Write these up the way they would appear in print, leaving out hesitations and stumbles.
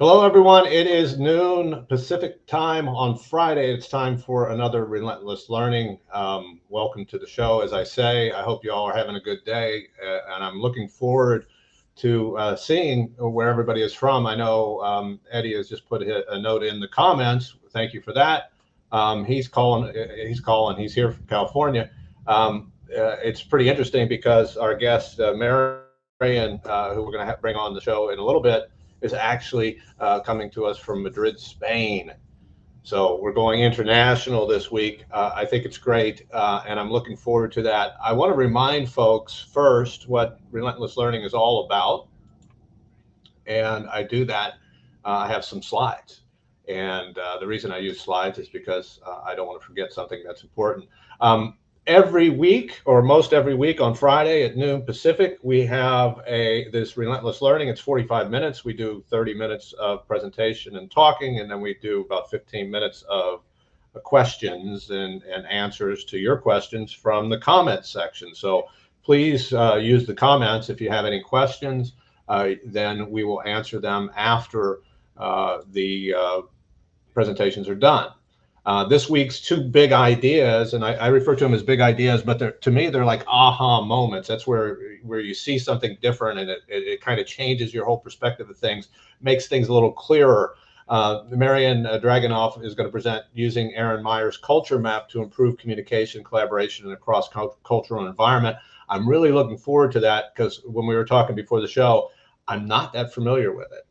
Hello, everyone. It is noon Pacific time on Friday. It's time for another Relentless Learning. Welcome to the show. As I say, I hope you all are having a good day, and I'm looking forward to seeing where everybody is from. I know Eddie has just put a note in the comments. Thank you for that. He's calling. He's here from California. It's pretty interesting because our guest Marian, who we're going to bring on the show in a little bit, is actually coming to us from Madrid, Spain. So we're going international this week. I think it's great, and I'm looking forward to that. I want to remind folks first what Relentless Learning is all about, and I do that. I have some slides, and the reason I use slides is because I don't want to forget something that's important. Every week, or most every week on Friday at noon Pacific, we have this Relentless Learning. It's 45 minutes. We do 30 minutes of presentation and talking, and then we do about 15 minutes of questions and answers to your questions from the comments section. So please use the comments if you have any questions. Then we will answer them after the presentations are done. This week's two big ideas, and I refer to them as big ideas, but to me, they're like aha moments. That's where you see something different, and it kind of changes your whole perspective of things, makes things a little clearer. Marian Draganov is going to present using Erin Meyer's culture map to improve communication, collaboration in a cross-cultural environment. I'm really looking forward to that because when we were talking before the show, I'm not that familiar with it.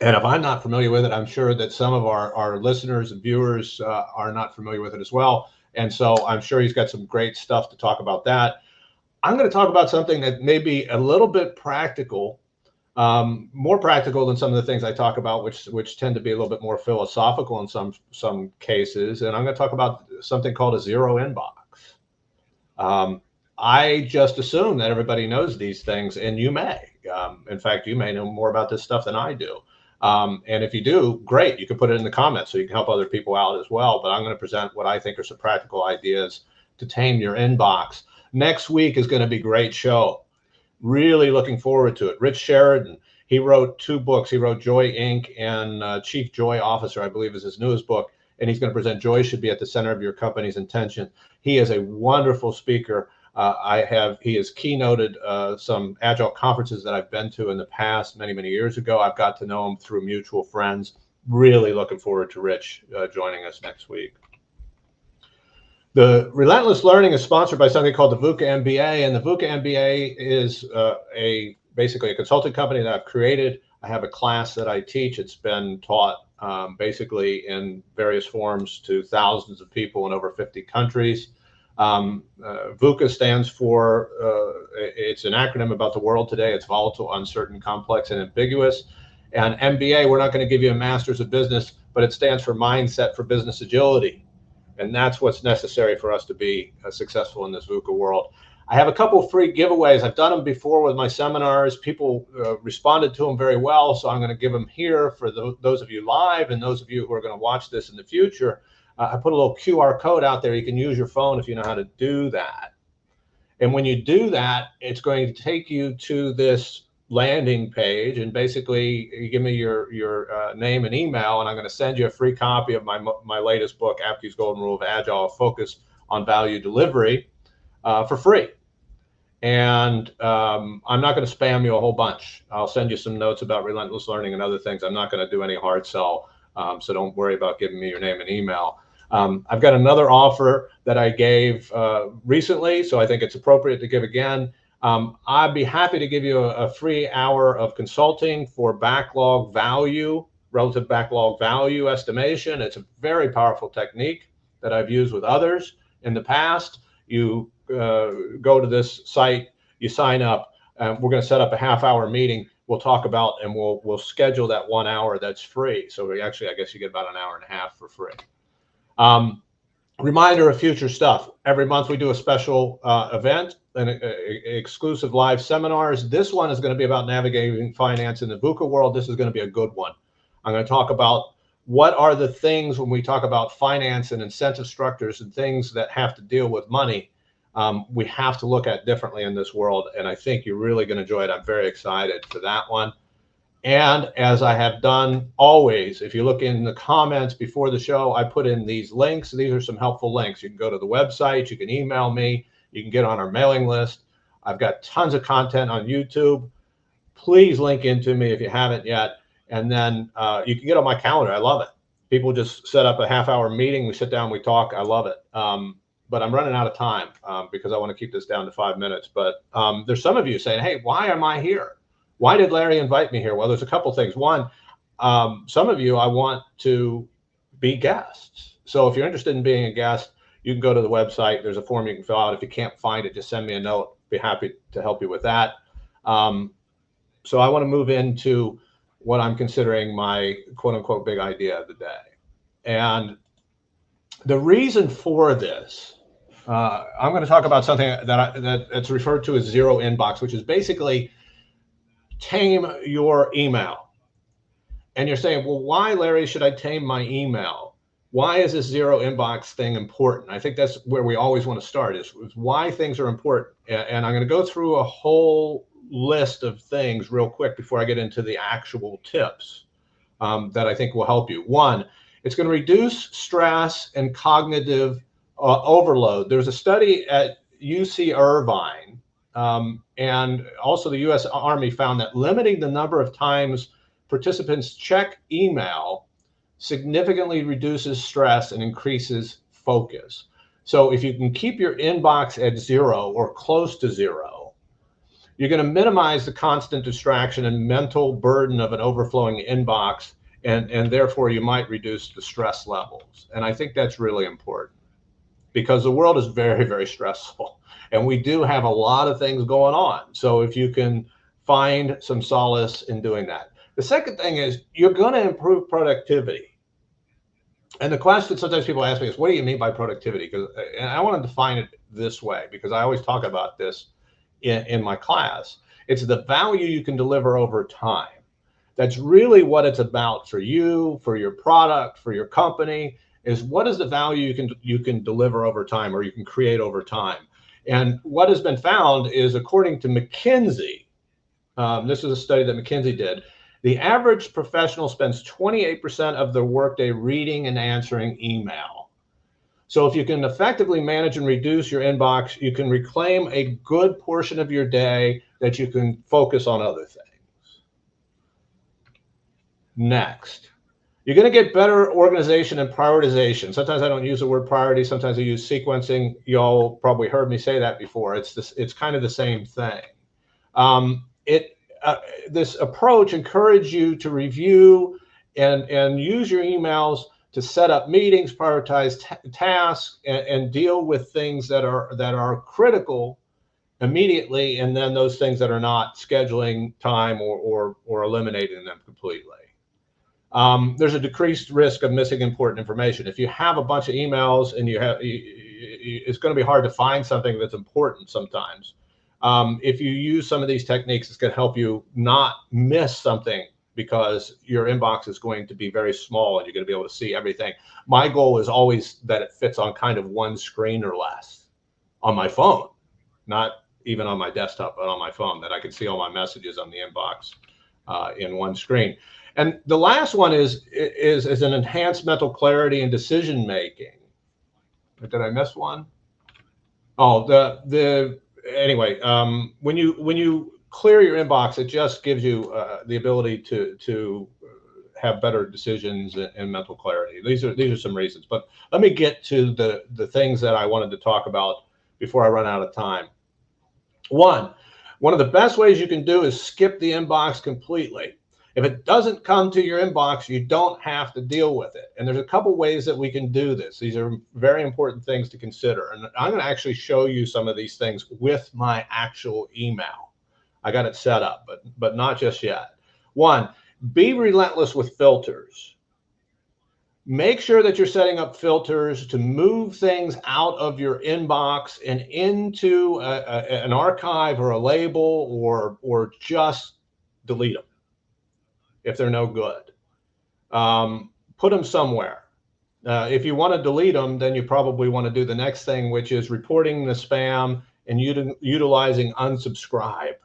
And if I'm not familiar with it, I'm sure that some of our listeners and viewers are not familiar with it as well. And so I'm sure he's got some great stuff to talk about that. I'm going to talk about something that may be a little bit practical, more practical than some of the things I talk about, which tend to be a little bit more philosophical in some cases. And I'm going to talk about something called a zero inbox. I just assume that everybody knows these things, and you may. In fact, you may know more about this stuff than I do. And if you do, great, you can put it in the comments so you can help other people out as well. But I'm going to present what I think are some practical ideas to tame your inbox. Next week is going to be a great show. Really looking forward to it. Rich Sheridan, he wrote 2 books. He wrote Joy Inc. and Chief Joy Officer, I believe is his newest book. And he's going to present Joy Should Be at the Center of Your Company's Intention. He is a wonderful speaker. He has keynoted some agile conferences that I've been to in the past, many years ago. I've got to know him through mutual friends. Really looking forward to Rich joining us next week. The Relentless Learning is sponsored by something called the VUCA MBA, and the VUCA MBA is basically a consulting company that I've created. I have a class that I teach. It's been taught basically in various forms to thousands of people in over 50 countries. VUCA stands for, it's an acronym about the world today. It's volatile, uncertain, complex, and ambiguous. And MBA, we're not going to give you a master's of business, but it stands for Mindset for Business Agility. And that's what's necessary for us to be successful in this VUCA world. I have a couple of free giveaways. I've done them before with my seminars. People responded to them very well, so I'm going to give them here for those of you live and those of you who are going to watch this in the future. I put a little QR code out there. You can use your phone if you know how to do that. And when you do that, it's going to take you to this landing page. And basically, you give me your name and email, and I'm going to send you a free copy of my latest book, Apke's Golden Rule of Agile, Focus on Value Delivery, for free. And I'm not going to spam you a whole bunch. I'll send you some notes about Relentless Learning and other things. I'm not going to do any hard sell, so don't worry about giving me your name and email. I've got another offer that I gave recently, so I think it's appropriate to give again. I'd be happy to give you a free hour of consulting for backlog value, relative backlog value estimation. It's a very powerful technique that I've used with others in the past. You go to this site, you sign up, we're going to set up a half-hour meeting. We'll talk about, and we'll schedule that 1 hour that's free. So we actually, I guess you get about an hour and a half for free. Reminder of future stuff. Every month we do a special event, exclusive live seminars. This one is going to be about navigating finance in the VUCA world. This is going to be a good one. I'm going to talk about what are the things when we talk about finance and incentive structures and things that have to deal with money, we have to look at differently in this world. And I think you're really going to enjoy it. I'm very excited for that one. And as I have done always, if you look in the comments before the show, I put in these links. These are some helpful links. You can go to the website, you can email me, you can get on our mailing list. I've got tons of content on YouTube. Please link into me if you haven't yet. And then you can get on my calendar. I love it. People just set up a half-hour meeting. We sit down, we talk. I love it. But I'm running out of time because I want to keep this down to 5 minutes. But there's some of you saying, hey, why am I here? Why did Larry invite me here? Well, there's a couple things. One, some of you, I want to be guests. So if you're interested in being a guest, you can go to the website. There's a form you can fill out. If you can't find it, just send me a note. Be happy to help you with that. So I want to move into what I'm considering my quote unquote big idea of the day. And the reason for this, I'm going to talk about something that's referred to as zero inbox, which is basically tame your email. And you're saying, well, why, Larry, should I tame my email? Why is this zero inbox thing important? I think that's where we always want to start is why things are important. And I'm going to go through a whole list of things real quick before I get into the actual tips that I think will help you. One, it's going to reduce stress and cognitive overload. There's a study at UC Irvine and also the US Army found that limiting the number of times participants check email significantly reduces stress and increases focus. So if you can keep your inbox at zero or close to zero, you're going to minimize the constant distraction and mental burden of an overflowing inbox, and therefore you might reduce the stress levels. And I think that's really important because the world is very, very stressful and we do have a lot of things going on. So if you can find some solace in doing that. The second thing is you're going to improve productivity. And the question sometimes people ask me is, what do you mean by productivity? And I want to define it this way because I always talk about this in my class. It's the value you can deliver over time. That's really what it's about for you, for your product, for your company, is what is the value you can deliver over time or you can create over time. And what has been found is, according to McKinsey, this is a study that McKinsey did, the average professional spends 28% of their workday reading and answering email. So if you can effectively manage and reduce your inbox, you can reclaim a good portion of your day that you can focus on other things. Next, you're going to get better organization and prioritization. Sometimes I don't use the word priority. Sometimes I use sequencing. Y'all probably heard me say that before. It's kind of the same thing. This approach encourages you to review and use your emails to set up meetings, prioritize tasks, and deal with things that are critical immediately, and then those things that are not, scheduling time or eliminating them completely. There's a decreased risk of missing important information. If you have a bunch of emails and it's going to be hard to find something that's important sometimes. If you use some of these techniques, it's going to help you not miss something because your inbox is going to be very small and you're going to be able to see everything. My goal is always that it fits on kind of one screen or less on my phone, not even on my desktop, but on my phone, that I can see all my messages on the inbox in one screen. And the last one is an enhanced mental clarity and decision making. Did I miss one? Oh, anyway, when you clear your inbox, it just gives you the ability to have better decisions and mental clarity. These are some reasons, but let me get to the things that I wanted to talk about before I run out of time. One of the best ways you can do is skip the inbox completely. If it doesn't come to your inbox, you don't have to deal with it. And there's a couple ways that we can do this. These are very important things to consider. And I'm going to actually show you some of these things with my actual email. I got it set up, but not just yet. One, be relentless with filters. Make sure that you're setting up filters to move things out of your inbox and into an archive or a label, or just delete them if they're no good. Put them somewhere. If you want to delete them, then you probably want to do the next thing, which is reporting the spam and utilizing unsubscribe.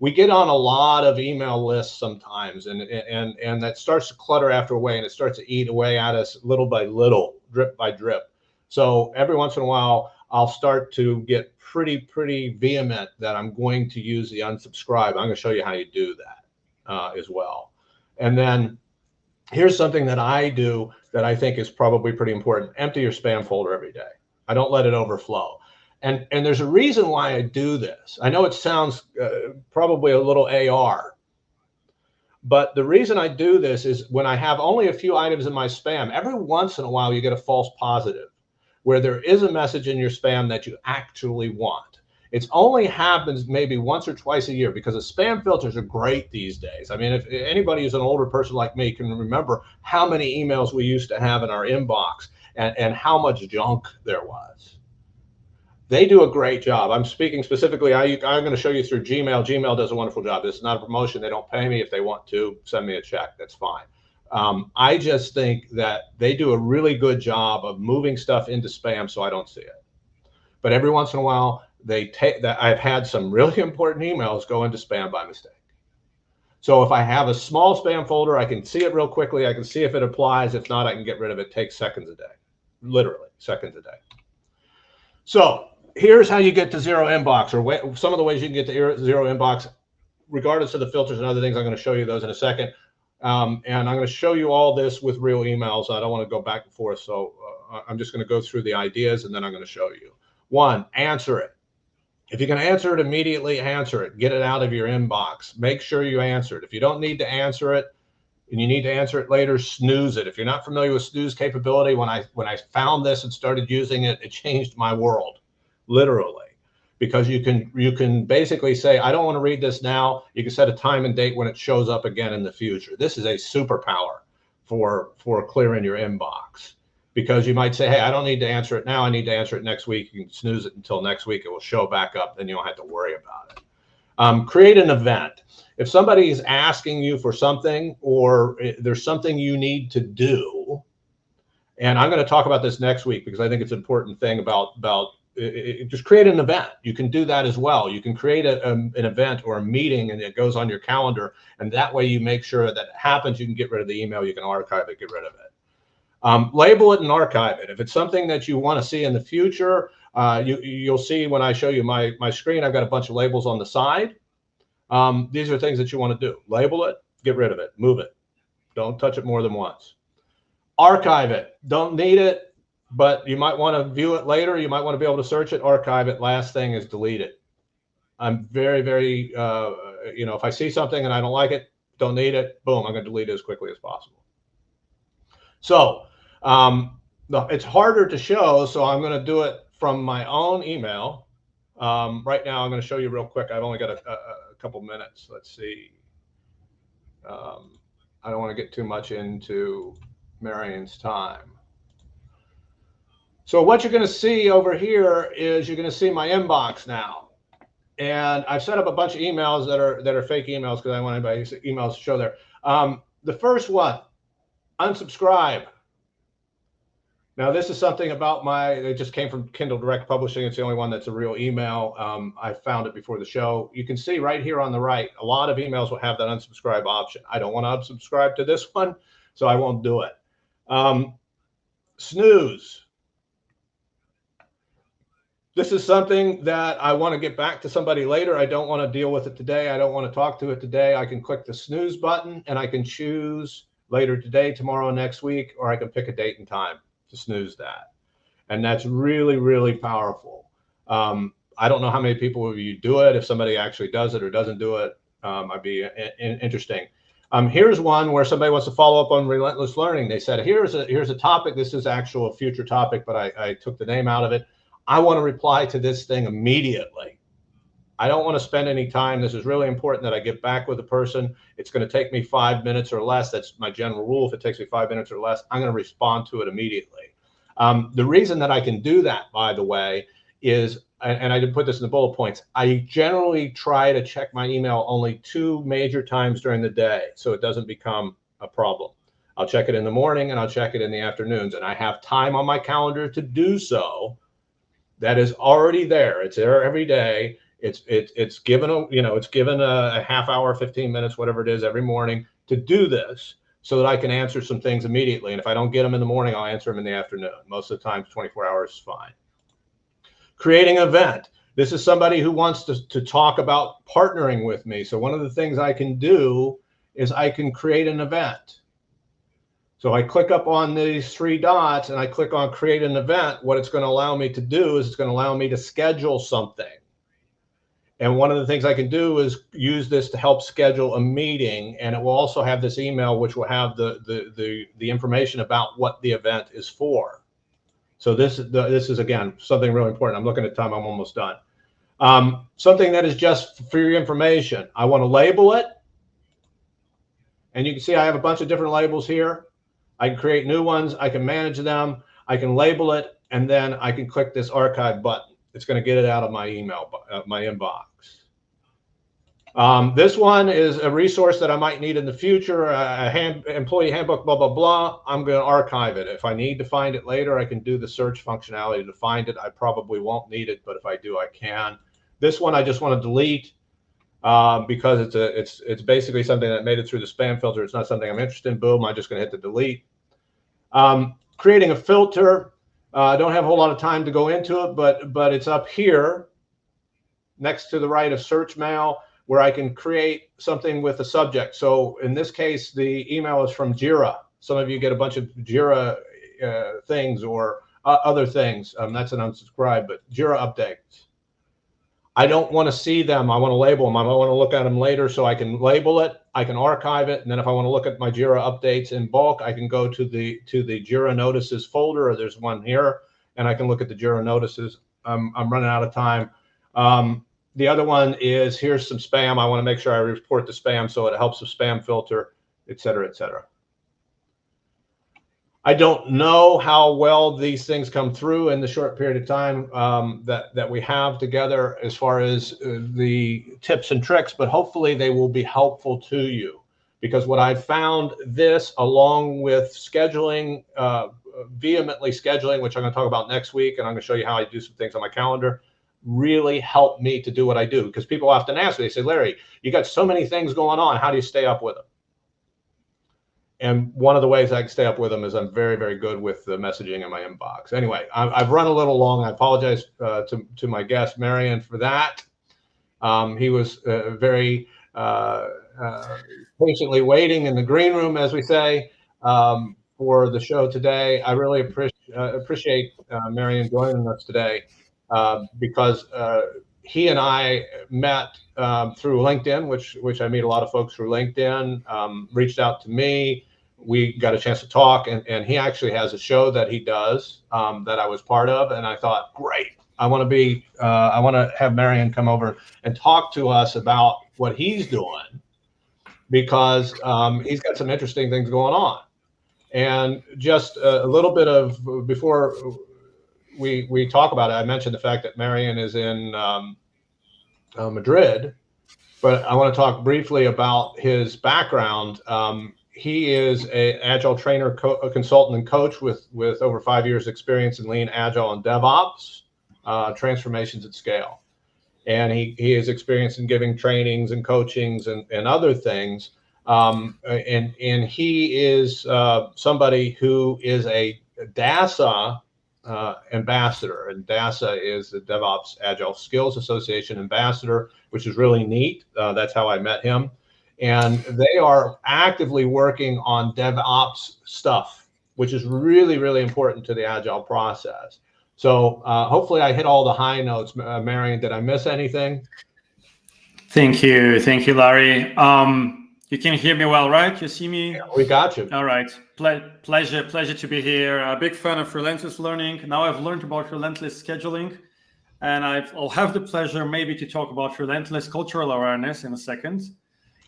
we get on a lot of email lists sometimes, and that starts to clutter after a way, and it starts to eat away at us little by little, drip by drip. So every once in a while, I'll start to get pretty vehement that I'm going to use the unsubscribe. I'm going to show you how you do that as well. And then here's something that I do that I think is probably pretty important. Empty your spam folder every day. I don't let it overflow. And there's a reason why I do this. I know it sounds probably a little AR, but the reason I do this is when I have only a few items in my spam, every once in a while you get a false positive where there is a message in your spam that you actually want. It only happens maybe once or twice a year because the spam filters are great these days. I mean, if anybody who's an older person like me can remember how many emails we used to have in our inbox and how much junk there was. They do a great job. I'm speaking specifically, I'm going to show you through Gmail. Gmail does a wonderful job. This is not a promotion. They don't pay me. If they want to, send me a check. That's fine. I just think that they do a really good job of moving stuff into spam so I don't see it. But every once in a while, they take that. I've had some really important emails go into spam by mistake. So if I have a small spam folder, I can see it real quickly. I can see if it applies. If not, I can get rid of it. It takes seconds a day, literally seconds a day. So here's how you get to zero inbox, or some of the ways you can get to zero inbox, regardless of the filters and other things. I'm going to show you those in a second. And I'm going to show you all this with real emails. I don't want to go back and forth. So I'm just going to go through the ideas and then I'm going to show you. One, answer it. If you can answer it immediately, answer it. Get it out of your inbox. Make sure you answer it. If you don't need to answer it and you need to answer it later, snooze it. If you're not familiar with snooze capability, when I found this and started using it, it changed my world, literally. Because you can basically say, I don't want to read this now. You can set a time and date when it shows up again in the future. This is a superpower for clearing your inbox. Because you might say, hey, I don't need to answer it now. I need to answer it next week. You can snooze it until next week. It will show back up. Then you don't have to worry about it. Create an event. If somebody is asking you for something or there's something you need to do, and I'm going to talk about this next week because I think it's an important thing about just create an event. You can do that as well. You can create an event or a meeting and it goes on your calendar. And that way you make sure that it happens. You can get rid of the email. You can archive it, get rid of it. Label it and archive it. If it's something that you want to see in the future, you'll see when I show you my screen, I've got a bunch of labels on the side. These are things that you want to do. Label it, get rid of it, move it. Don't touch it more than once. Archive it. Don't need it, but you might want to view it later. You might want to be able to search it, archive it. Last thing is delete it. I'm very, if I see something and I don't like it, don't need it, boom, I'm going to delete it as quickly as possible. So it's harder to show, so I'm going to do it from my own email. Right now, I'm going to show you real quick. I've only got a couple minutes. Let's see. I don't want to get too much into Marian's time. So what you're going to see over here is you're going to see my inbox now. And I've set up a bunch of emails that are fake emails because I want anybody's emails to show there. The first one, unsubscribe. Now, this is something about it just came from Kindle Direct Publishing. It's the only one that's a real email. I found it before the show. You can see right here on the right, a lot of emails will have that unsubscribe option. I don't want to unsubscribe to this one, so I won't do it. Snooze. This is something that I want to get back to somebody later. I don't want to deal with it today. I don't want to talk to it today. I can click the snooze button and I can choose later today, tomorrow, next week, or I can pick a date and time to snooze that. And that's really, really powerful. I don't know how many people of you do it. If somebody actually does it or doesn't do it, I'd be interesting. Here's one where somebody wants to follow up on Relentless Learning. They said, here's a topic. This is actual a future topic, but I took the name out of it. I want to reply to this thing immediately. I don't want to spend any time. This is really important that I get back with the person. It's going to take me 5 minutes or less. That's my general rule. If it takes me 5 minutes or less, I'm going to respond to it immediately. The reason that I can do that, by the way, is, and I did put this in the bullet points, I generally try to check my email only 2 major times during the day so it doesn't become a problem. I'll check it in the morning and I'll check it in the afternoons. And I have time on my calendar to do so. That is already there. It's there every day. It's given a half hour, 15 minutes, whatever it is, every morning to do this, so that I can answer some things immediately. And if I don't get them in the morning, I'll answer them in the afternoon. Most of the time, 24 hours is fine. Creating an event. This is somebody who wants to talk about partnering with me. So one of the things I can do is I can create an event. So I click up on these three dots and I click on create an event. What it's going to allow me to do is it's going to allow me to schedule something. And one of the things I can do is use this to help schedule a meeting, and it will also have this email, which will have the information about what the event is for. So this is again something really important. I'm looking at time. I'm almost done. Something that is just for your information. I want to label it, and you can see I have a bunch of different labels here. I can create new ones. I can manage them. I can label it, and then I can click this archive button. It's going to get it out of my email, my inbox. This one is a resource that I might need in the future, employee handbook, blah, blah, blah. I'm going to archive it. If I need to find it later, I can do the search functionality to find it. I probably won't need it, but if I do, I can. This one I just want to delete because it's basically something that made it through the spam filter. It's not something I'm interested in. Boom, I'm just going to hit the delete. Creating a filter. I don't have a whole lot of time to go into it, but it's up here next to the right of search mail, where I can create something with a subject. So in this case, the email is from Jira. Some of you get a bunch of Jira things or other things. That's an unsubscribe, but Jira updates. I don't want to see them. I want to label them. I want to look at them later, so I can label it. I can archive it, and then if I want to look at my Jira updates in bulk, I can go to the Jira notices folder. Or there's one here, and I can look at the Jira notices. I'm running out of time. The other one is, here's some spam. I want to make sure I report the spam so it helps the spam filter, et cetera, et cetera. I don't know how well these things come through in the short period of time that we have together as far as the tips and tricks, but hopefully they will be helpful to you, because what I found, this along with scheduling, vehemently scheduling, which I'm going to talk about next week, and I'm going to show you how I do some things on my calendar, really helped me to do what I do. Because people often ask me, they say, Larry, you got so many things going on. How do you stay up with them? And one of the ways I can stay up with them is I'm very, very good with the messaging in my inbox. Anyway, I've run a little long. I apologize to my guest, Marian, for that. He was very patiently waiting in the green room, as we say, for the show today. I really appreciate Marian joining us today. Because he and I met through LinkedIn, which I meet a lot of folks through LinkedIn, reached out to me. We got a chance to talk, and he actually has a show that he does that I was part of, and I thought, great, I want to have Marian come over and talk to us about what he's doing, because he's got some interesting things going on. And just a little bit of, before we talk about it, I mentioned the fact that Marian is in Madrid, but I want to talk briefly about his background. He is an agile trainer, consultant, and coach with over 5 years experience in lean, agile, and DevOps transformations at scale. And he is experienced in giving trainings and coachings and other things. And he is somebody who is a DASA ambassador, and DASA is the DevOps Agile Skills Association ambassador, which is really neat. That's how I met him. And they are actively working on DevOps stuff, which is really, really important to the Agile process. So hopefully I hit all the high notes. Marian, did I miss anything? Thank you, Larry. You can hear me well, right? You see me? Yeah, we got you. All right. Pleasure to be here. A big fan of Relentless learning. Now I've learned about Relentless scheduling, and I'll have the pleasure maybe to talk about Relentless cultural awareness in a second.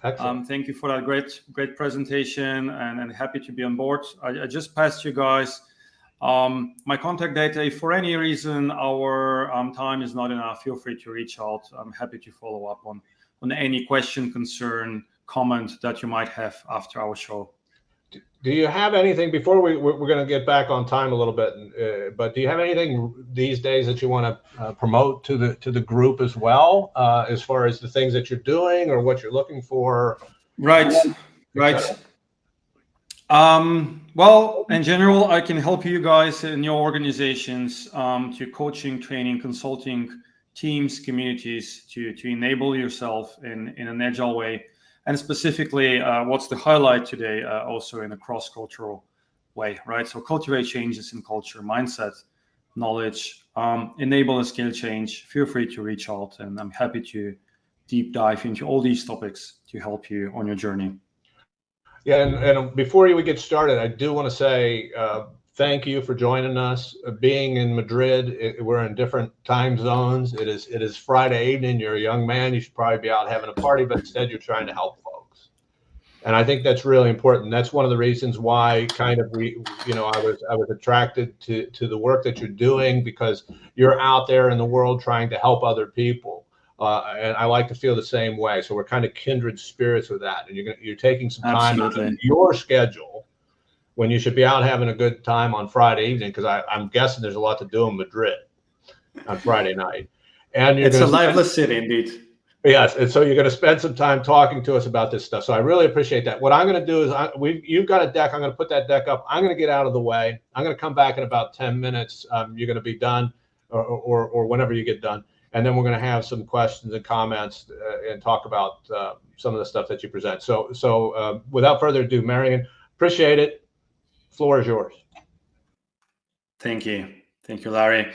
Excellent. Thank you for that great presentation, and happy to be on board. I just passed you guys my contact data. If for any reason our time is not enough, feel free to reach out. I'm happy to follow up on any question, concern, comment that you might have after our show. Do you have anything before we're going to get back on time a little bit? But do you have anything these days that you want to promote to the group as well, as far as the things that you're doing or what you're looking for? Right. Well, in general, I can help you guys in your organizations to coaching, training, consulting teams, communities to enable yourself in an agile way. And specifically, what's the highlight today, also in a cross-cultural way, right? So cultivate changes in culture, mindset, knowledge, enable and scale change. Feel free to reach out, and I'm happy to deep dive into all these topics to help you on your journey. Yeah, and before we get started, I do want to say thank you for joining us. Being in Madrid, we're in different time zones. It is Friday evening. You're a young man. You should probably be out having a party, but instead you're trying to help folks. And I think that's really important. That's one of the reasons why I was attracted to the work that you're doing, because you're out there in the world trying to help other people. And I like to feel the same way. So we're kind of kindred spirits with that. And you're taking some time out of your schedule when you should be out having a good time on Friday evening, because I'm guessing there's a lot to do in Madrid on Friday night. And it's a lively city indeed. Yes, and so you're going to spend some time talking to us about this stuff. So I really appreciate that. What I'm going to do is you've got a deck. I'm going to put that deck up. I'm going to get out of the way. I'm going to come back in about 10 minutes. You're going to be done, or whenever you get done. And then we're going to have some questions and comments and talk about some of the stuff that you present. So without further ado, Marian, appreciate it. Floor is yours. Thank you, Larry.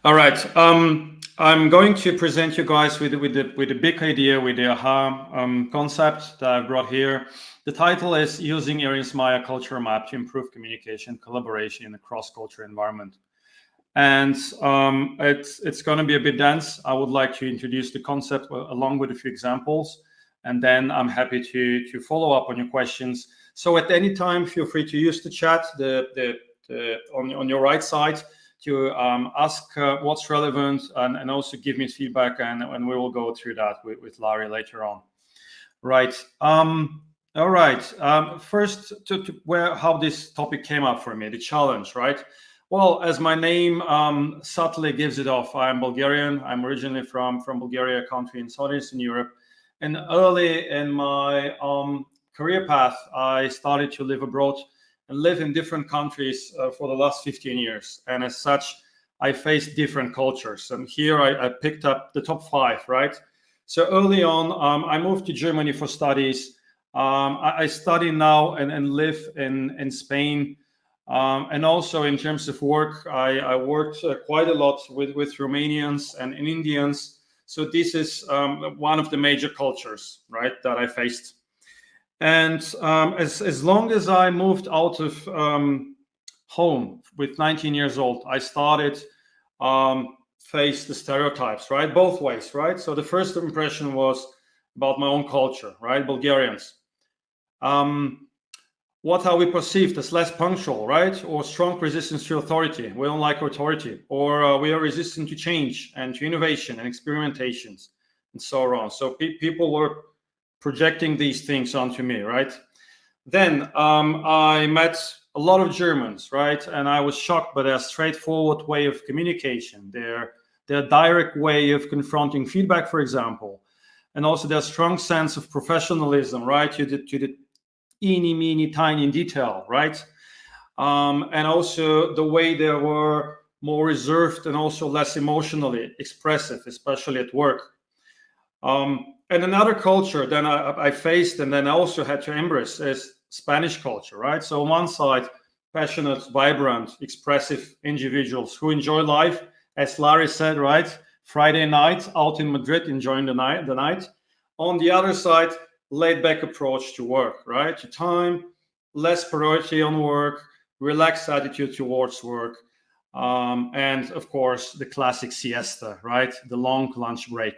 All right, I'm going to present you guys with the big idea, with the aha concept that I've brought here. The title is Using Erin's Meyer Culture Map to Improve Communication, Collaboration in a Cross-Cultural Environment. And it's going to be a bit dense. I would like to introduce the concept along with a few examples, and then I'm happy to follow up on your questions. So at any time, feel free to use the chat on your right side to ask what's relevant, and also give me feedback, and we will go through that with Larry later on. Right. All right. First, how this topic came up for me, the challenge, right? Well, as my name subtly gives it off, I'm Bulgarian. I'm originally from Bulgaria, a country in Southeastern Europe. And early in my career path, I started to live abroad and live in different countries for the last 15 years. And as such, I faced different cultures. And here I picked up the top 5, right? So early on, I moved to Germany for studies. I study now and live in Spain. And also in terms of work, I worked quite a lot with Romanians and Indians. So this is one of the major cultures, right, that I faced. And as long as I moved out of home with 19 years old, I started face the stereotypes, right, both ways, right? So the first impression was about my own culture, right, Bulgarians. What are we perceived as? Less punctual, right? Or strong resistance to authority. We don't like authority. Or we are resistant to change and to innovation and experimentations and so on. So people were projecting these things onto me, right? Then I met a lot of Germans, right? And I was shocked by their straightforward way of communication, their direct way of confronting feedback, for example, and also their strong sense of professionalism, right? To the eeny, meeny, tiny detail, right? And also the way they were more reserved and also less emotionally expressive, especially at work. And another culture that I faced and then I also had to embrace is Spanish culture, right? So on one side, passionate, vibrant, expressive individuals who enjoy life, as Larry said, right? Friday night out in Madrid, enjoying the night. On the other side, laid-back approach to work, right? To time, less priority on work, relaxed attitude towards work, and of course, the classic siesta, right? The long lunch break,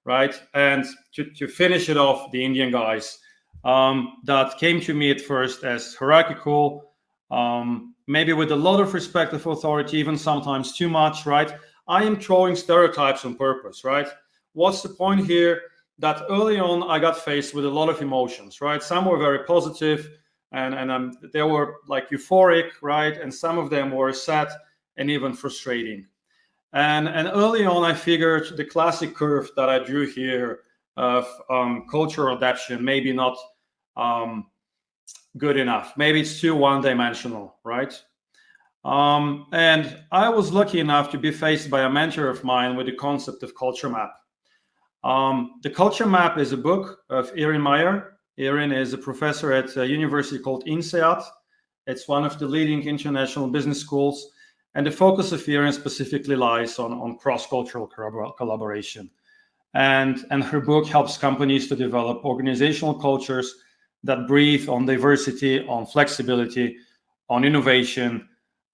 right? And to finish it off, the Indian guys that came to me at first as hierarchical, maybe with a lot of respect for authority, even sometimes too much, right? I am throwing stereotypes on purpose, right? What's the point here? That early on, I got faced with a lot of emotions, right? Some were very positive, and they were like euphoric, right? And some of them were sad and even frustrating. And early on, I figured the classic curve that I drew here of cultural adaptation maybe not good enough. Maybe it's too one-dimensional, right? And I was lucky enough to be faced by a mentor of mine with the concept of culture map. The culture map is a book of Erin Meyer. Erin is a professor at a university called INSEAD. It's one of the leading international business schools. And the focus of Erin specifically lies on cross-cultural collaboration. And her book helps companies to develop organizational cultures that breathe on diversity, on flexibility, on innovation.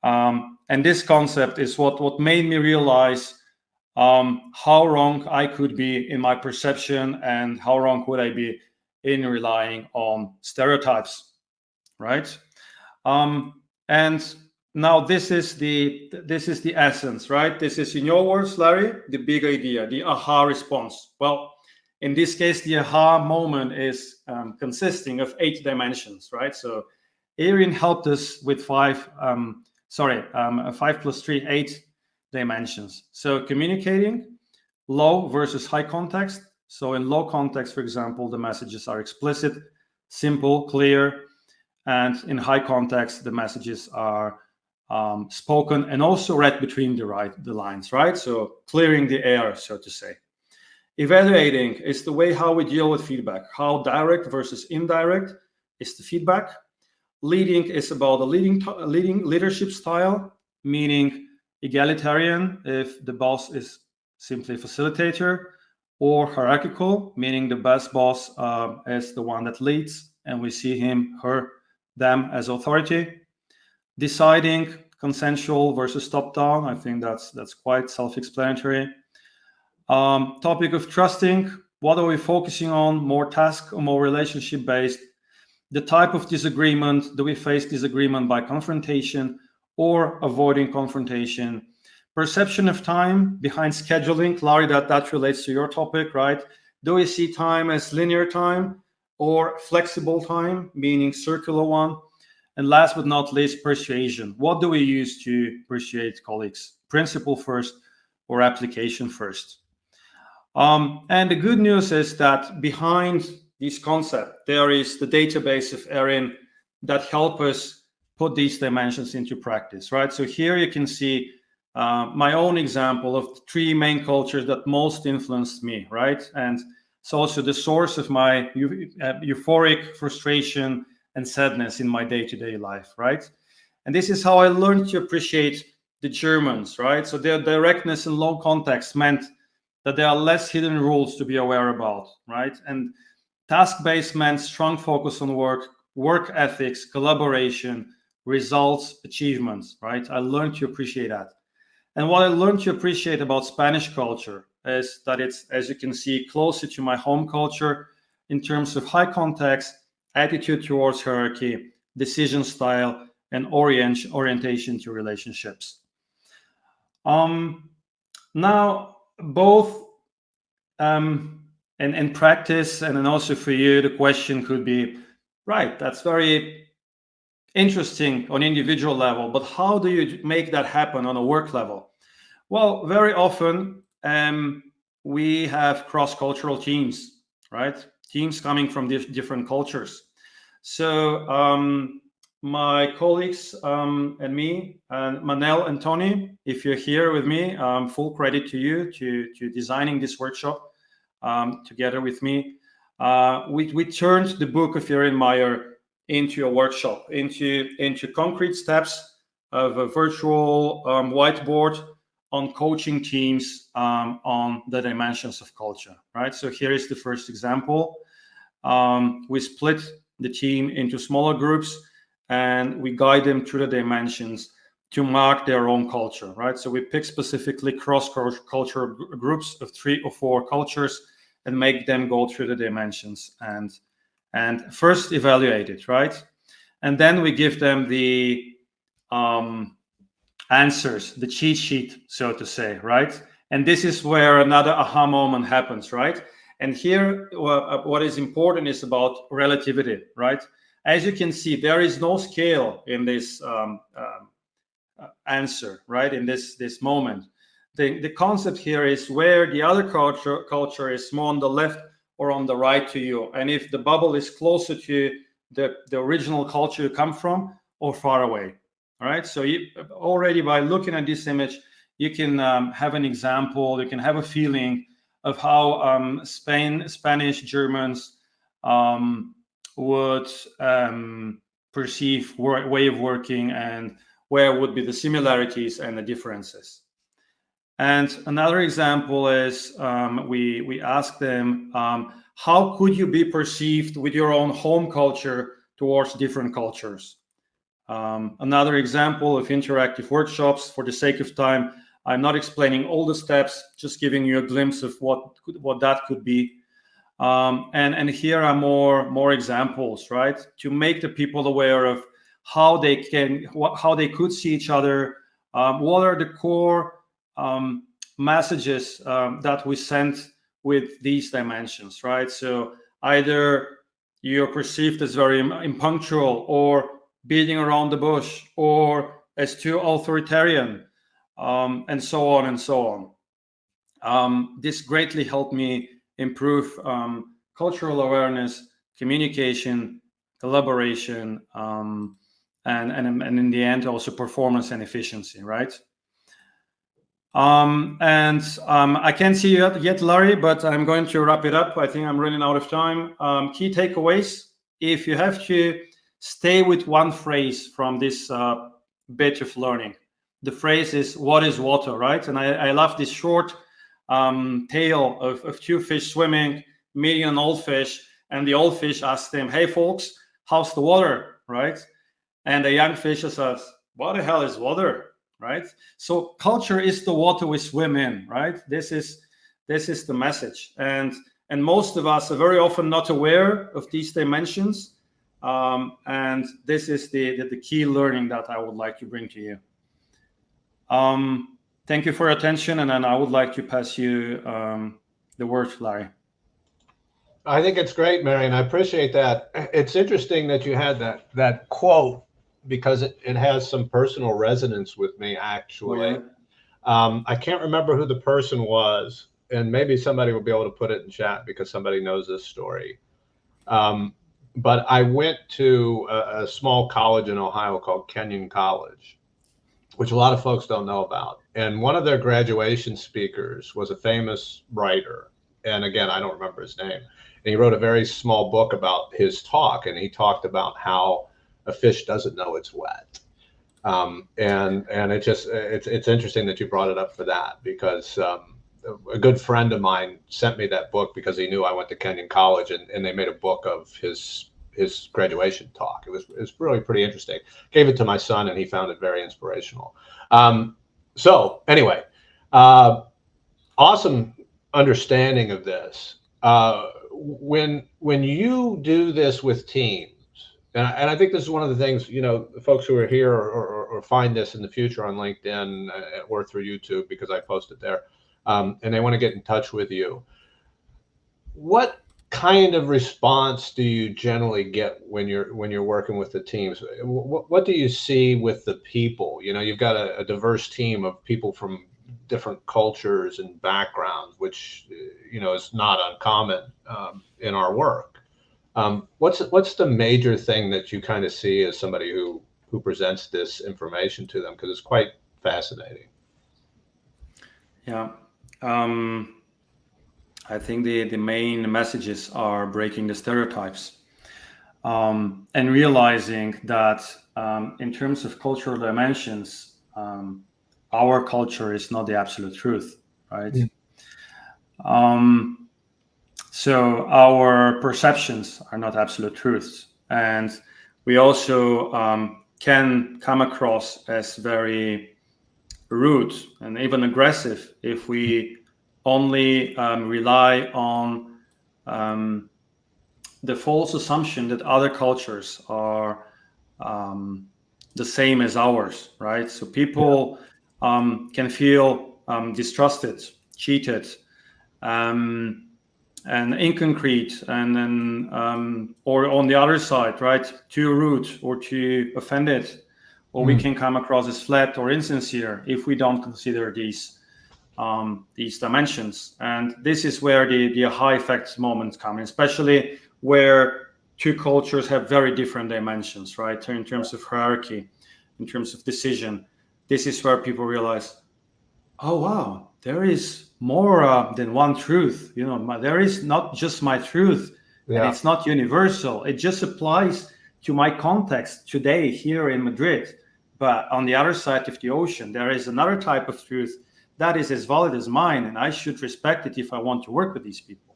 And this concept is what made me realize how wrong I could be in my perception and how wrong would I be in relying on stereotypes, right? And now this is the essence, right? This is, in your words, Larry, the big idea, the aha response. Well, in this case, the aha moment is consisting of 8 dimensions, right? So Erin helped us with 5 plus 3, 8 dimensions. So communicating, low versus high context. So in low context, for example, the messages are explicit, simple, clear, and in high context, the messages are spoken and also read between the lines, right? So clearing the air, so to say. Evaluating is the way how we deal with feedback. How direct versus indirect is the feedback. Leading is about the leading leadership style, meaning egalitarian if the boss is simply a facilitator, or hierarchical, meaning the best boss is the one that leads and we see him, her, them as authority. Deciding, consensual versus top-down. I think that's quite self-explanatory. Topic of trusting. What are we focusing on? More task or more relationship-based? The type of disagreement. Do we face disagreement by confrontation or avoiding confrontation? Perception of time behind scheduling. Larry, that relates to your topic, right? Do we see time as linear time or flexible time, meaning circular one? And last but not least, persuasion. What do we use to persuade colleagues? Principle first or application first? And the good news is that behind this concept, there is the database of Erin that help us put these dimensions into practice, right? So here you can see my own example of the 3 main cultures that most influenced me, right? And it's also the source of my euphoric frustration and sadness in my day-to-day life, right? And this is how I learned to appreciate the Germans, right? So their directness and low context meant that there are less hidden rules to be aware about, right? And task-based meant strong focus on work ethics, collaboration, results, achievements, right? I learned to appreciate that. And what I learned to appreciate about Spanish culture is that it's, as you can see, closer to my home culture in terms of high context, attitude towards hierarchy, decision style, and orientation to relationships. Now, both in practice and then also for you, the question could be, right, that's very interesting on individual level, but how do you make that happen on a work level? Well, very often we have cross-cultural teams, right? Teams coming from different cultures. So my colleagues and me, and Manel and Tony, if you're here with me, full credit to you to designing this workshop together with me. We turned the book of Erin Meyer into a workshop, into concrete steps of a virtual whiteboard on coaching teams on the dimensions of culture, right? So here is the first example. We split the team into smaller groups and we guide them through the dimensions to mark their own culture, right? So we pick specifically cross-cultural groups of 3 or 4 cultures and make them go through the dimensions and first evaluate it, right? And then we give them the answers, the cheat sheet, so to say, right? And this is where another aha moment happens, right? And here, what is important is about relativity, right? as you can see, there is no scale in this answer, right? In this moment, the concept here is where the other culture is more on the left or on the right to you, and if the bubble is closer to the original culture you come from or far away. All right. So you, already by looking at this image, you can have an example. You can have a feeling of how Spanish, Germans would perceive way of working, and where would be the similarities and the differences. And another example is we ask them, how could you be perceived with your own home culture towards different cultures? Another example of interactive workshops. For the sake of time, I'm not explaining all the steps, just giving you a glimpse of what that could be. And here are more examples, right? To make the people aware of how they could see each other. What are the core messages that we send with these dimensions, right? So either you're perceived as very impunctual, or beating around the bush, or as too authoritarian, and so on and so on. This greatly helped me improve cultural awareness, communication, collaboration, and in the end also performance and efficiency, right? I can't see you yet, Larry, but I'm going to wrap it up. I think I'm running out of time. Key takeaways: if you have to stay with one phrase from this bit of learning, the phrase is, what is water, right? And I love this short tale of two fish swimming, meeting an old fish, and the old fish asked him, hey folks, how's the water, right? And the young fish says, what the hell is water, right? So culture is the water we swim in, right? This is the message. And most of us are very often not aware of these dimensions. And this is the key learning that I would like to bring to you. Thank you for your attention, and then I would like to pass you the word, Larry. I think it's great, Marian. I appreciate that. It's interesting that you had that quote, because it has some personal resonance with me, actually. Oh, yeah. I can't remember who the person was, and maybe somebody will be able to put it in chat because somebody knows this story. But I went to a small college in Ohio called Kenyon College, which a lot of folks don't know about. And one of their graduation speakers was a famous writer. And again, I don't remember his name. And he wrote a very small book about his talk. And he talked about how a fish doesn't know it's wet. And it's interesting that you brought it up for that, because a good friend of mine sent me that book because he knew I went to Kenyon College, and they made a book of his graduation talk. It was really pretty interesting. Gave it to my son, and he found it very inspirational. So anyway, awesome understanding of this. When you do this with teams, and I think this is one of the things, the folks who are here or find this in the future on LinkedIn or through YouTube, because I post it there, and they want to get in touch with you. What kind of response do you generally get when you're working with the teams? What do you see with the people? You've got a diverse team of people from different cultures and backgrounds, which is not uncommon in our work. What's the major thing that you kind of see as somebody who presents this information to them, because it's quite fascinating? Yeah. I think the main messages are breaking the stereotypes, and realizing that in terms of cultural dimensions, our culture is not the absolute truth, right? So our perceptions are not absolute truths, and we also can come across as very rude and even aggressive if we only rely on the false assumption that other cultures are the same as ours, right? So people can feel distrusted, cheated, and and inconcrete, and then or on the other side, right, too rude or too offended, or we can come across as flat or insincere if we don't consider these dimensions. And this is where the high effects moments come in, especially where two cultures have very different dimensions, right, in terms of hierarchy, in terms of decision. This is where people realize, oh wow, there is more than one truth. There is not just my truth, and it's not universal. It just applies to my context today here in Madrid. But on the other side of the ocean, there is another type of truth that is as valid as mine, and I should respect it if I want to work with these people.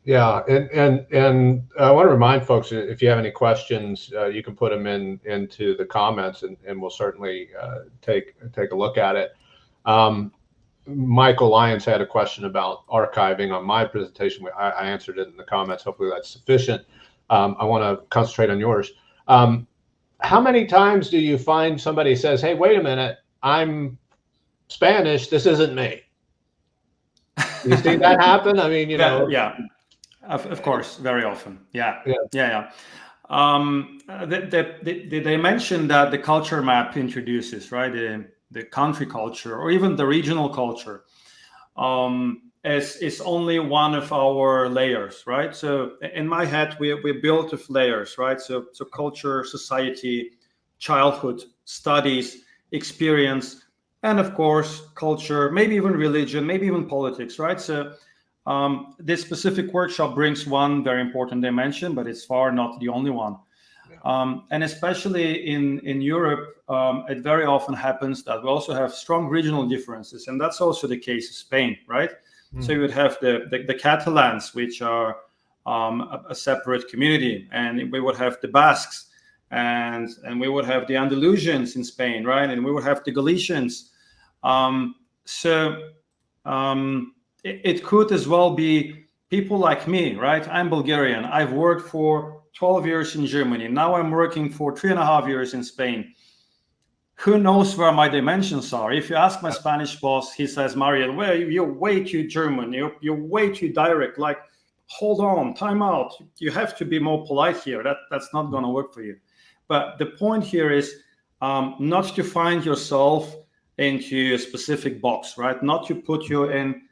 Yeah, and I want to remind folks, if you have any questions, you can put them into the comments, and we'll certainly take a look at it. Michael Lyons had a question about archiving on my presentation. I answered it in the comments. Hopefully that's sufficient. I want to concentrate on yours. How many times do you find somebody says, hey, wait a minute, I'm Spanish, this isn't me? You see that happen? I mean, Yeah, of course, very often. Yeah. They mentioned that the culture map introduces, right, the country culture or even the regional culture is only one of our layers, right? So in my head, we're built of layers, right? So culture, society, childhood, studies, experience, and of course, culture, maybe even religion, maybe even politics, right? So this specific workshop brings one very important dimension, but it's far not the only one. And especially in Europe, it very often happens that we also have strong regional differences, and that's also the case of Spain, right? So you would have the Catalans, which are a separate community, and we would have the Basques, and we would have the Andalusians in Spain, right? And we would have the Galicians. It could as well be people like me, right? I'm Bulgarian. I've worked for 12 years in Germany. Now I'm working for 3.5 years in Spain. Who knows where my dimensions are? If you ask my Spanish boss, he says, Marian, well, you're way too German. You're way too direct. Like, hold on, time out. You have to be more polite here. That's not going to work for you. But the point here is not to find yourself into a specific box, right? Not to put you in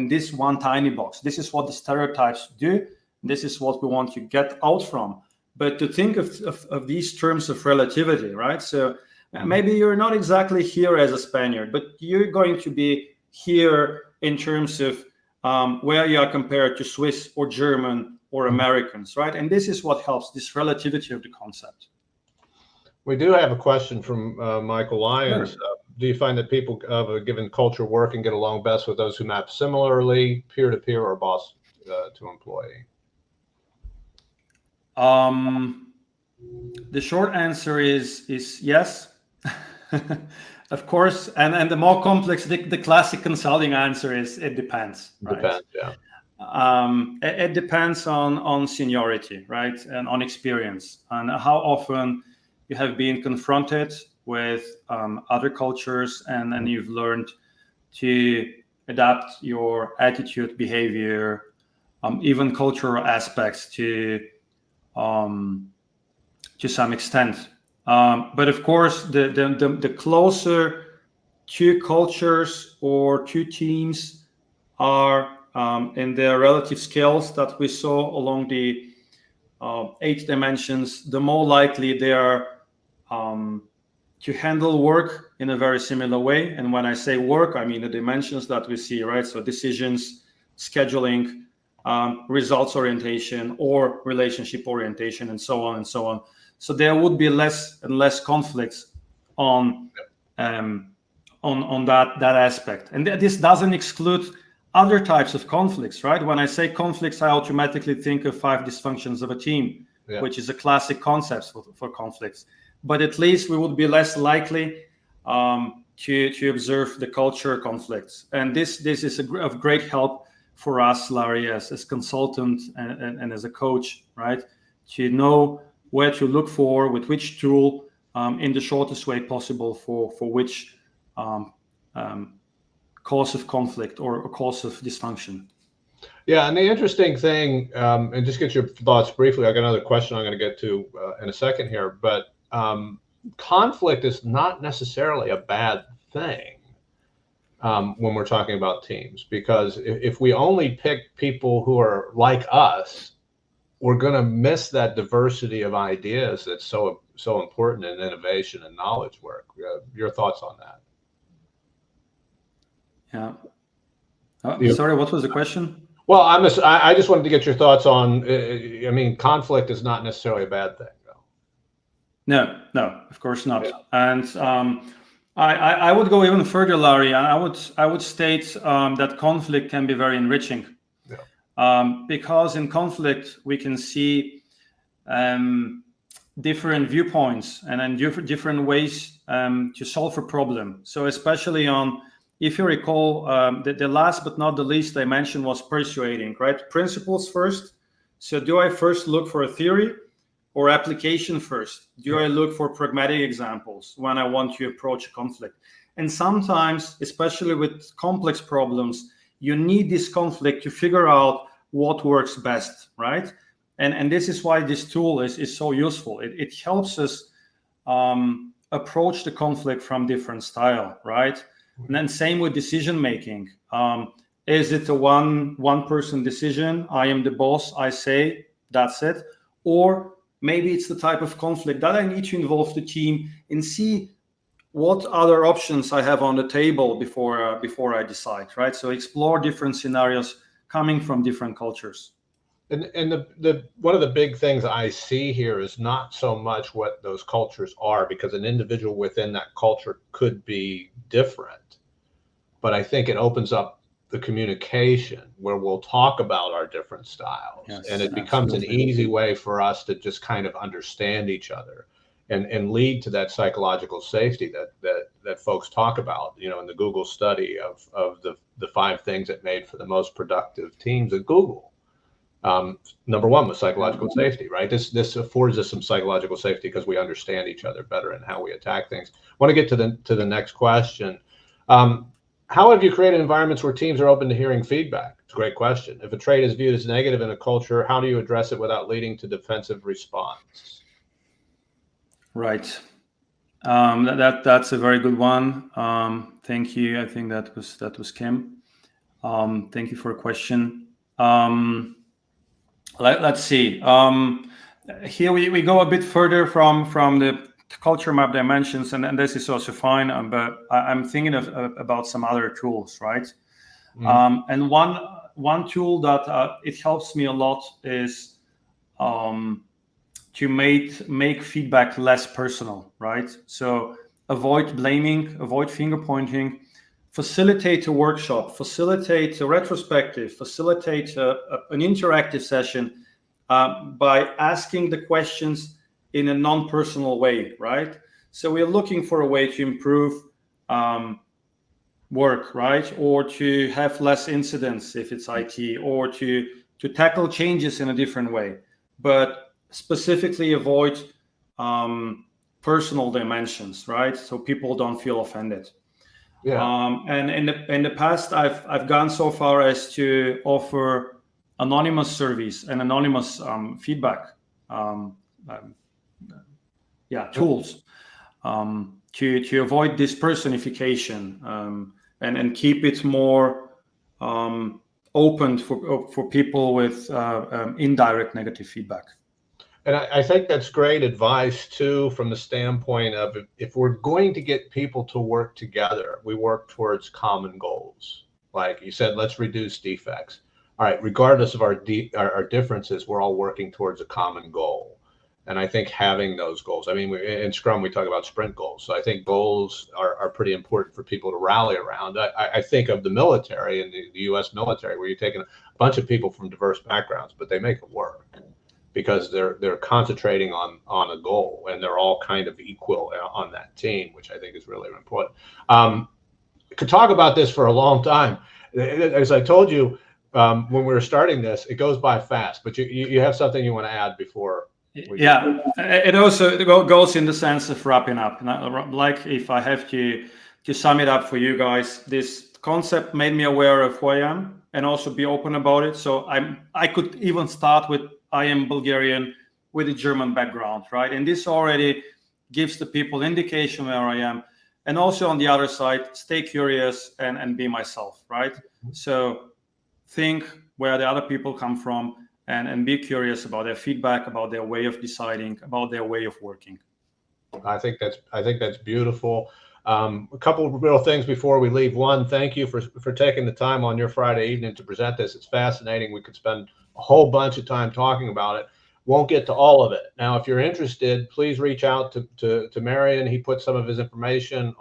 this one tiny box. This is what the stereotypes do. This is what we want to get out from. But to think of these terms of relativity, right? So maybe you're not exactly here as a Spaniard, but you're going to be here in terms of where you are compared to Swiss or German or Americans, right? And this is what helps, this relativity of the concept. We do have a question from Michael Lyons. Sure. Do you find that people of a given culture work and get along best with those who map similarly, peer-to-peer or boss to employee? The short answer is yes. Of course, and the more complex, the classic consulting answer is it depends. Right? Depends, yeah. It depends on seniority, right, and on experience, and how often you have been confronted with other cultures, and you've learned to adapt your attitude, behavior, even cultural aspects to some extent. But of course, the closer two cultures or two teams are in their relative scales that we saw along the 8 dimensions, the more likely they are to handle work in a very similar way. And when I say work, I mean the dimensions that we see, right? So decisions, scheduling, results orientation, or relationship orientation, and so on and so on. So there would be less and less conflicts on that aspect. And this doesn't exclude other types of conflicts, right? When I say conflicts, I automatically think of 5 dysfunctions of a team, which is a classic concept for conflicts. But at least we would be less likely to observe the culture conflicts. And this is of great help for us, Larry, as consultant and as a coach, right? To know where to look for, with which tool, in the shortest way possible for which cause of conflict or cause of dysfunction. Yeah, and the interesting thing, and just get your thoughts briefly. I got another question I'm going to get to in a second here, but conflict is not necessarily a bad thing when we're talking about teams, because if we only pick people who are like us, we're going to miss that diversity of ideas that's so important in innovation and knowledge work. Your thoughts on that? Yeah. Oh, sorry, what was the question? Well, I just wanted to get your thoughts on. I mean, conflict is not necessarily a bad thing, though. No, of course not. Yeah. And I would go even further, Larry. I would state that conflict can be very enriching. Yeah. Because in conflict we can see different viewpoints and then different ways to solve a problem. So especially on, if you recall, the last but not the least dimension was persuading, right? Principles first. So do I first look for a theory or application first? Do I look for pragmatic examples when I want to approach a conflict? And sometimes, especially with complex problems, you need this conflict to figure out what works best, right? And this is why this tool is so useful. It helps us approach the conflict from different style, right? And then same with decision making. Is it a one person decision? I am the boss, I say, that's it. Or maybe it's the type of conflict that I need to involve the team and see what other options I have on the table before I decide, right? So explore different scenarios coming from different cultures. And the one of the big things I see here is not so much what those cultures are, because an individual within that culture could be different. But I think it opens up the communication where we'll talk about our different styles. Yes, and it becomes an easy way for us to just kind of understand each other and lead to that psychological safety that folks talk about, you know, in the Google study of the 5 things that made for the most productive teams at Google. Number one was psychological safety, right? This affords us some psychological safety because we understand each other better and how we attack things. I want to get to the next question. How have you created environments where teams are open to hearing feedback? It's a great question. If a trait is viewed as negative in a culture, how do you address it without leading to defensive response? Right. That's a very good one. Thank you. I think that was Kim. Thank you for a question. Let's see. Here we go a bit further from the culture map dimensions, and this is also fine. But I'm thinking about some other tools, right? Mm-hmm. And one tool that it helps me a lot is to make feedback less personal, right? So avoid blaming, avoid finger pointing. Facilitate a workshop, facilitate a retrospective, facilitate an interactive session by asking the questions in a non-personal way, right? So we're looking for a way to improve work, right? Or to have less incidents if it's IT, or to tackle changes in a different way, but specifically avoid personal dimensions, right? So people don't feel offended. Yeah. And in the past, I've gone so far as to offer anonymous surveys and anonymous feedback, tools to avoid dispersonification and keep it more open for people with indirect negative feedback. And I think that's great advice, too, from the standpoint of if we're going to get people to work together, we work towards common goals. Like you said, let's reduce defects. All right, regardless of our differences, we're all working towards a common goal. And I think having those goals, I mean, in Scrum, we talk about sprint goals. So I think goals are pretty important for people to rally around. I think of the military and the U.S. military, where you're taking a bunch of people from diverse backgrounds, but they make it work, because they're concentrating on a goal, and they're all kind of equal on that team, which I think is really important. Could talk about this for a long time. As I told you when we were starting this, it goes by fast, but you have something you want to add before? It also goes in the sense of wrapping up. Like, if I have to sum it up for you guys, this concept made me aware of who I am and also be open about it. So I could even start with, I am Bulgarian with a German background, right? And this already gives the people indication where I am. And also on the other side, stay curious and be myself, right? So think where the other people come from, and be curious about their feedback, about their way of deciding, about their way of working. I think that's beautiful. A couple of real things before we leave. One, thank you for taking the time on your Friday evening to present this. It's fascinating. We could spend a whole bunch of time talking about it. Won't get to all of it. Now, if you're interested, please reach out to Marian. He put some of his information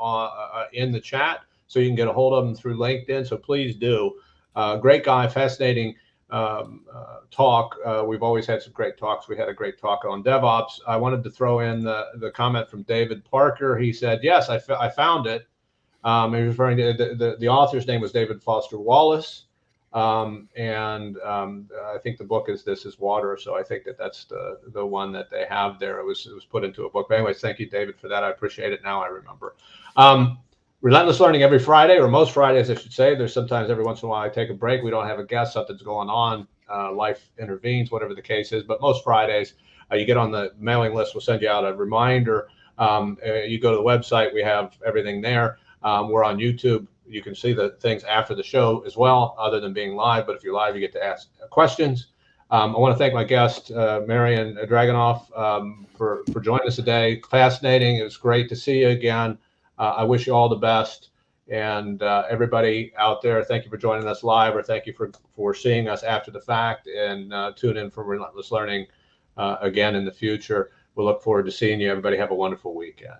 in the chat, so you can get a hold of him through LinkedIn. So please do. Great guy, fascinating talk. We've always had some great talks. We had a great talk on DevOps. I wanted to throw in the comment from David Parker. He said, yes, I found it. He was referring to the author's name was David Foster Wallace. I think the book is This Is Water. So I think that's the one that they have there. It was put into a book. But anyways, thank you, David, for that. I appreciate it. Now I remember. Relentless Learning every Friday, or most Fridays, I should say. There's sometimes every once in a while I take a break. We don't have a guest, something's going on, life intervenes, whatever the case is. But most Fridays, you get on the mailing list. We'll send you out a reminder. You go to the website. We have everything there. We're on YouTube. You can see the things after the show as well, other than being live. But if you're live, you get to ask questions. I want to thank my guest, Marian Draganov, for joining us today. Fascinating. It was great to see you again. I wish you all the best. And everybody out there, thank you for joining us live, or thank you for seeing us after the fact, and tune in for Relentless Learning again in the future. We'll look forward to seeing you. Everybody have a wonderful weekend.